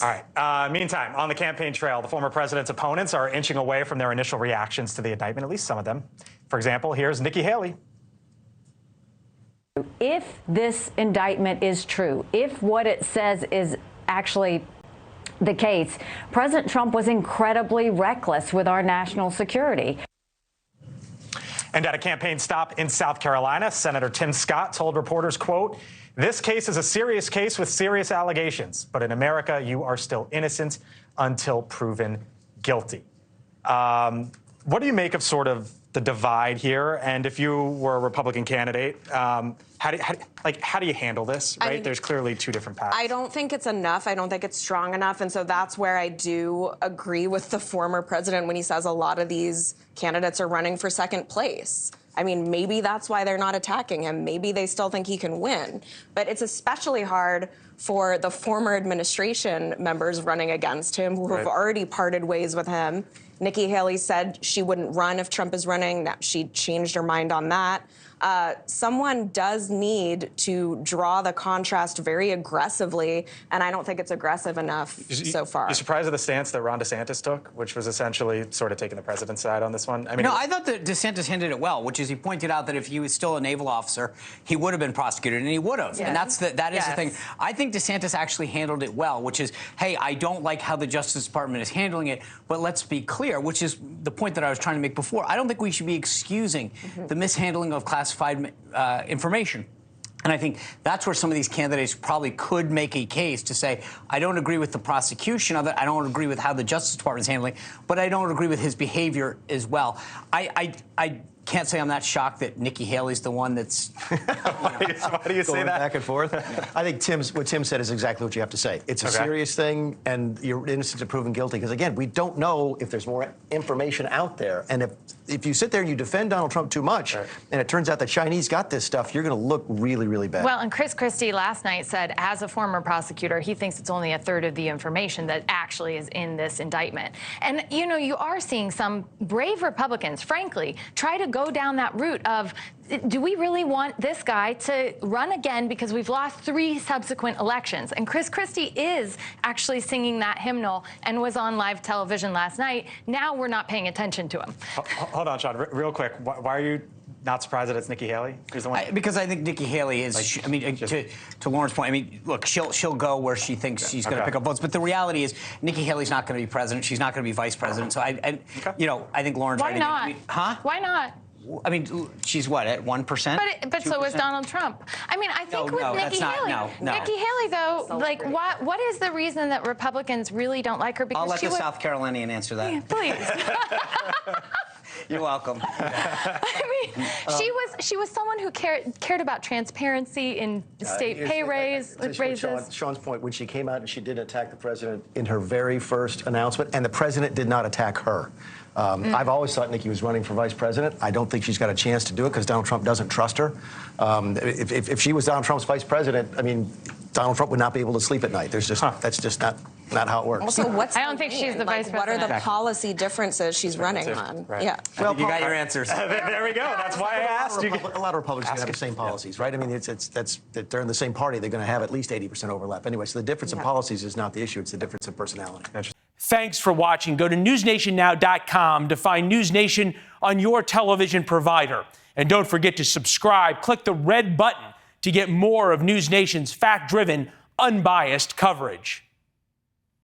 All right. Meantime, on the campaign trail, the former president's opponents are inching away from their initial reactions to the indictment, at least some of them. For example, here's Nikki Haley. If this indictment is true, if what it says is actually the case, President Trump was incredibly reckless with our national security. And at a campaign stop in South Carolina, Senator Tim Scott told reporters, quote, "This case is a serious case with serious allegations, but in America, you are still innocent until proven guilty." What do you make of sort of the divide here? And if you were a Republican candidate, how do you handle this, right? There's clearly two different paths. I don't think it's enough. I don't think it's strong enough. And so that's where I do agree with the former president when he says a lot of these candidates are running for second place. I mean, maybe that's why they're not attacking him. Maybe they still think he can win. But it's especially hard for the former administration members running against him who have already parted ways with him. Nikki Haley said she wouldn't run if Trump is running. Now she changed her mind on that. Someone does need to draw the contrast very aggressively, and I don't think it's aggressive enough so far. You're surprised at the stance that Ron DeSantis took, which was essentially sort of taking the president's side on this one? I mean, no, I thought that DeSantis handled it well, which is he pointed out that if he was still a naval officer, he would have been prosecuted, and he would have. Yeah. And that is the thing. I think DeSantis actually handled it well, which is, hey, I don't like how the Justice Department is handling it, but let's be clear, which is the point that I was trying to make before. I don't think we should be excusing the mishandling of classified information. And I think that's where some of these candidates probably could make a case to say, I don't agree with the prosecution of it, I don't agree with how the Justice Department is handling it, but I don't agree with his behavior as well. I can't say I'm that shocked that Nikki Haley's the one that's why do you say that? Back and forth. I think what Tim said is exactly what you have to say. It's a serious thing, and you're innocent until proven guilty. Because again, we don't know if there's more information out there, and if you sit there and you defend Donald Trump too much, and it turns out the Chinese got this stuff, you're going to look really, really bad. Well, and Chris Christie last night said, as a former prosecutor, he thinks it's only a third of the information that actually is in this indictment. And you know, you are seeing some brave Republicans, frankly, try to go down that route of, do we really want this guy to run again because we've lost 3 subsequent elections? And Chris Christie is actually singing that hymnal and was on live television last night. Now we're not paying attention to him. Hold on, Sean, real quick. Why are you not surprised that it's Nikki Haley? Who's the one? Because I think Nikki Haley is, I mean, to Lauren's point, I mean, look, she'll go where she thinks she's going to pick up votes. But the reality is, Nikki Haley's not going to be president. She's not going to be vice president. So you know, I think Lauren's Why not? Why not? I mean, she's what, at 1%? But so was Donald Trump. I mean, I think with Nikki Haley, Nikki Haley, though, like, what is the reason that Republicans really don't like her? Because I'll let the South Carolinian answer that. Yeah, please. You're welcome. I mean, she was someone who cared about transparency in state pay raises. Sean's point, when she came out and she did attack the president in her very first announcement, and the president did not attack her. I've always thought Nikki was running for vice president. I don't think she's got a chance to do it because Donald Trump doesn't trust her. If she was Donald Trump's vice president, I mean, Donald Trump would not be able to sleep at night. There's just that's just not how it works. Also, I don't think she's the vice president. What are the policy differences she's running on? Right. Yeah. Well, you got your answers. There we go. That's why I asked you. A lot of Republicans have the same policies, right? I mean, they're in the same party. They're going to have at least 80% overlap anyway. So the difference in policies is not the issue. It's the difference in personality. Thanks for watching. Go to newsnationnow.com to find NewsNation on your television provider. And don't forget to subscribe. Click the red button to get more of NewsNation's fact-driven, unbiased coverage.